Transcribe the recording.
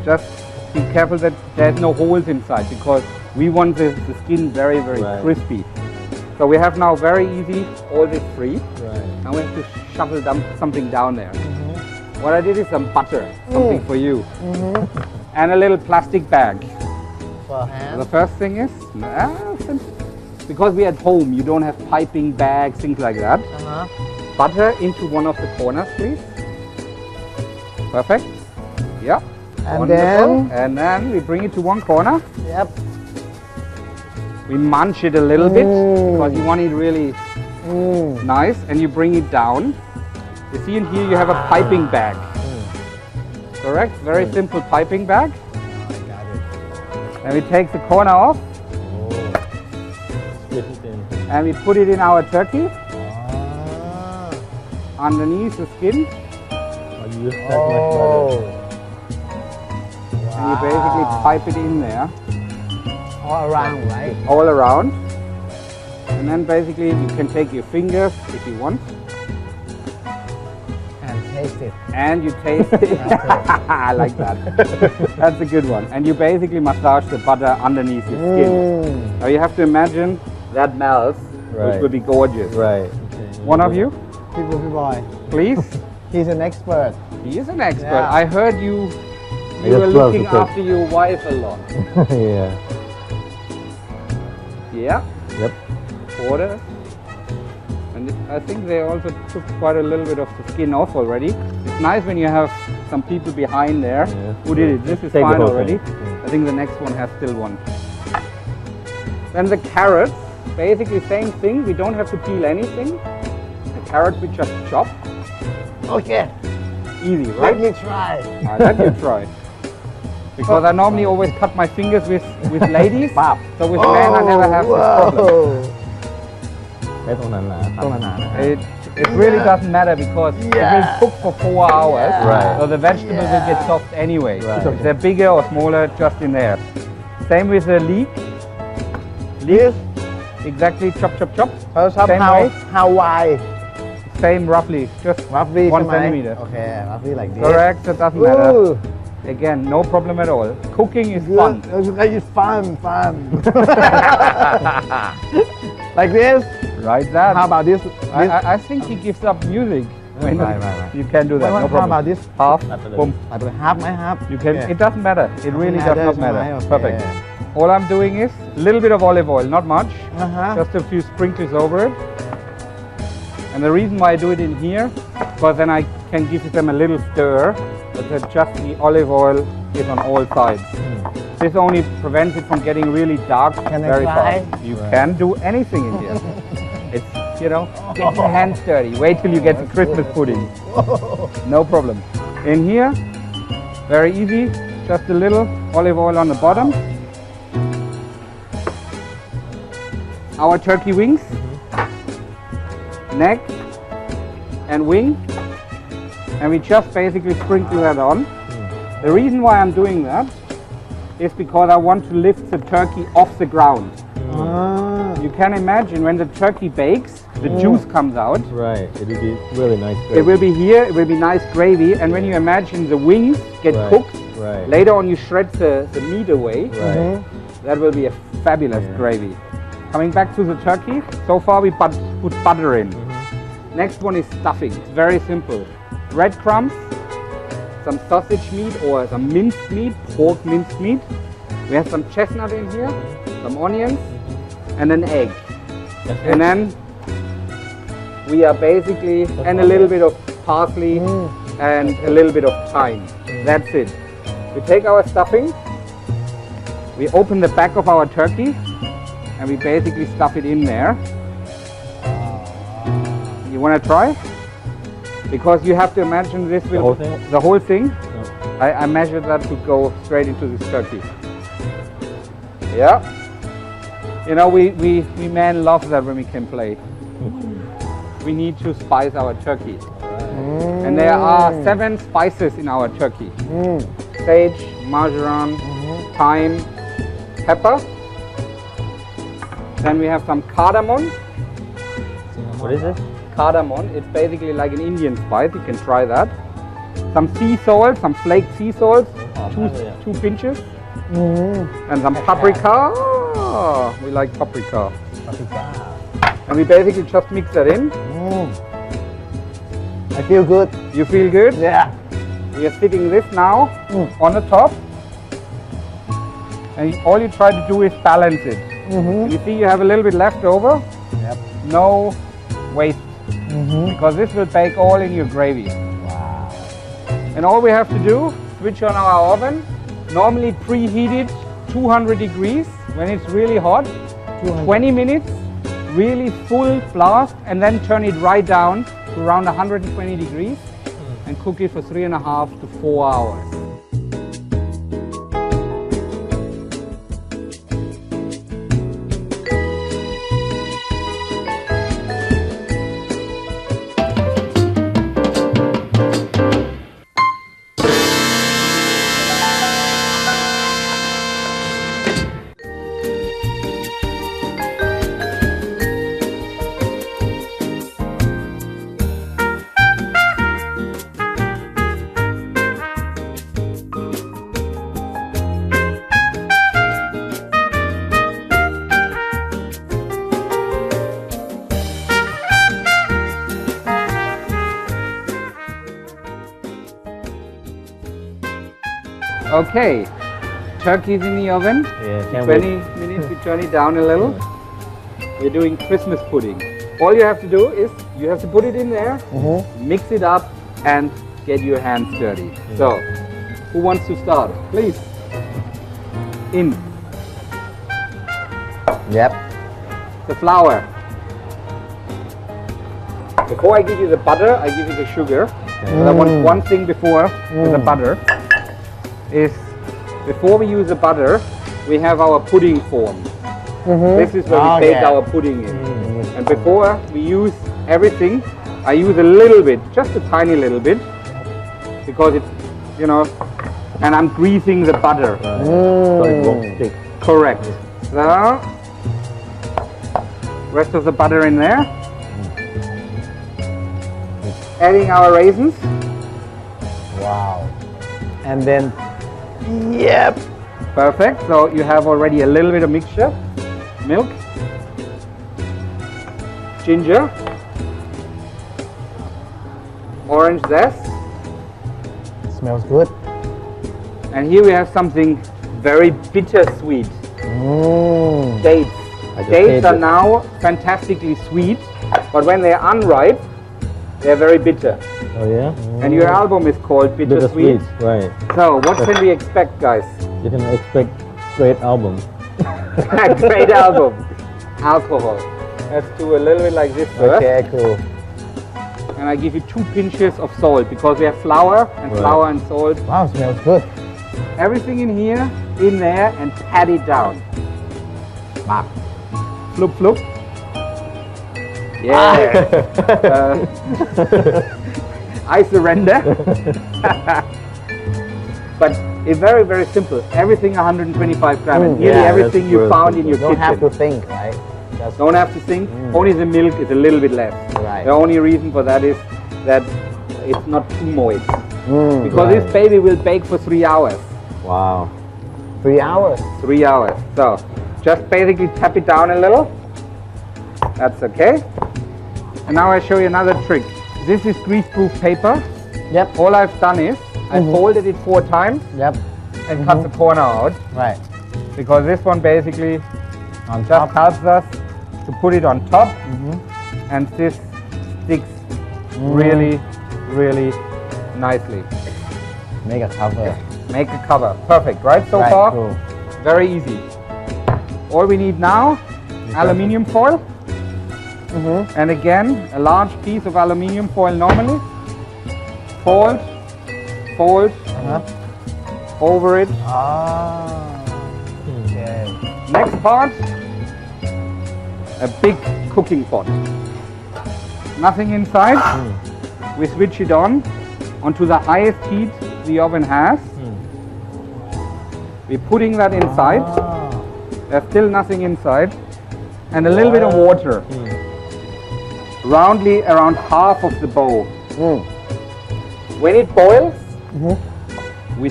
just be careful that there's no holes inside because we want the skin very, very crispy. So we have now very easy, all this free. Right. Now we have to shovel something down there. What I did is some butter, something for you. And a little plastic bag. For hand. The first thing is, because we're at home, you don't have piping bags, things like that. Butter into one of the corners, please. Perfect. Yep. And then we bring it to one corner. Yep. We munch it a little bit because you want it really nice, and you bring it down. You see in here you have a piping bag. Correct? Very simple piping bag. Got it. And we take the corner off. Split it in. And we put it in our turkey. Underneath the skin. You use that much butter. And you basically pipe it in there. All around, right? All around. And then basically you can take your fingers if you want. And taste it. And you taste it. I like that. That's a good one. And you basically massage the butter underneath your skin. Now you have to imagine that melts, which will be gorgeous. Right. Okay. One of you, People boy. please. He's an expert. He is an expert. Yeah. I heard you were looking after your wife a lot. Yeah. Yeah. Yep. Quarter. And I think they also took quite a little bit of the skin off already. It's nice when you have some people behind there who did it. This is fine already. I think the next one has still one. Then the carrots, basically same thing. We don't have to peel anything. The carrots we just chop. Okay. Easy, right? Let me try. Let you try. Because I normally always cut my fingers with ladies. So with men I never have this problem. It really doesn't matter because it will cook for 4 hours. Right. So the vegetables will get soft anyway. So if they're bigger or smaller, just in there. Same with the leek. Leek. Exactly, chop, chop, chop. Same way. How wide? Same roughly, just Roughly 1 centimeter. Okay, roughly like this. Correct, that doesn't matter. Again, no problem at all. Cooking is fun. It's fun. Like this? Right, that. How about this? I think he gives up music. When Right. You can do that, no How problem. about this? Half, boom. Half. You can. Okay. It doesn't matter. It really does not matter. Okay. Perfect. All I'm doing is a little bit of olive oil, not much. Uh-huh. Just a few sprinkles over it. And the reason why I do it in here, because then I can give them a little stir, but that just the olive oil is on all sides. This only prevents it from getting really dark very fast. You can do anything in here. It's, you know, get your hands dirty. Wait till you get the Christmas pudding. No problem. In here, very easy, just a little olive oil on the bottom. Our turkey wings, neck and wing, and we just basically sprinkle that on. The reason why I'm doing that is because I want to lift the turkey off the ground. You can imagine when the turkey bakes, the juice comes out. Right, it will be really nice gravy. It will be here, it will be nice gravy, and when you imagine the wings get cooked, later on you shred the meat away, that will be a fabulous gravy. Coming back to the turkey, so far we put butter in. Next one is stuffing. It's very simple. Breadcrumbs, some sausage meat or some minced meat, pork minced meat. We have some chestnut in here, some onions, and an egg. And then we are basically, and a little bit of parsley and a little bit of thyme. That's it. We take our stuffing, we open the back of our turkey, and we basically stuff it in there. You want to try? Because you have to imagine this will, the whole thing, I measured that to go straight into this turkey. Yeah. You know, we men love that when we can play. We need to spice our turkey. And there are 7 spices in our turkey. Sage, marjoram, thyme, pepper. Then we have some cardamom. What is this? Cardamom, it's basically like an Indian spice, you can try that. Some sea salt, some flaked sea salt. two pinches. And some paprika. We like paprika. And we basically just mix that in. I feel good. You feel good? Yeah. We are sitting this now on the top. And all you try to do is balance it. You see you have a little bit left over. Yep. No waste. Because this will bake all in your gravy. Wow. And all we have to do, switch on our oven, normally preheated 200 degrees when it's really hot, 20 minutes, really full blast, and then turn it right down to around 120 degrees and cook it for 3.5 to 4 hours. Okay, turkey's in the oven. Yeah, 20 minutes, we turn it down a little. We're doing Christmas pudding. All you have to do is, you have to put it in there, mix it up, and get your hands dirty. So, who wants to start? Please. In. Yep. The flour. Before I give you the butter, I give you the sugar. But I want one thing before with the butter. Is before we use the butter, we have our pudding form. This is where we bake our pudding in. And before we use everything, I use a little bit, just a tiny little bit, because it's, you know, and I'm greasing the butter. So it won't stick. Correct. So, rest of the butter in there. Adding our raisins. Wow. And then, yep. Perfect. So you have already a little bit of mixture. Milk. Ginger. Orange zest. Smells good. And here we have something very bittersweet. Dates. Dates are now fantastically sweet, but when they're unripe, they're very bitter. Oh yeah? And your album is called Bittersweet. Right. So what can we expect, guys? You can expect great album. Great album. Alcohol. Let's do a little bit like this first. Okay, cool. And I give you 2 pinches of salt because we have flour and flour and salt. Wow, smells good. Everything in here, in there, and pat it down. Floop, floop. Yeah. I surrender. But it's very, very simple. Everything 125 grams. And nearly everything you found in your kitchen. Don't have to think, right? Don't have to think. Only the milk is a little bit less. Right. The only reason for that is that it's not too moist. Because this baby will bake for 3 hours. Wow. 3 hours? 3 hours. So just basically tap it down a little. That's okay. And now I show you another trick. This is grease-proof paper. Yep. All I've done is I folded it 4 times. Yep. And cut the corner out. Right. Because this one basically On just top. helps us to put it on top. And this sticks really, really nicely. Make a cover. Make a cover. Perfect, right? So Right, far, cool. very easy. All we need now, aluminium foil. And again, a large piece of aluminium foil normally. Fold, fold, over it. Okay. Next part, a big cooking pot. Nothing inside. We switch it on onto the highest heat the oven has. We're putting that inside. There's still nothing inside. And a little bit of water. Roundly around half of the bowl. When it boils, we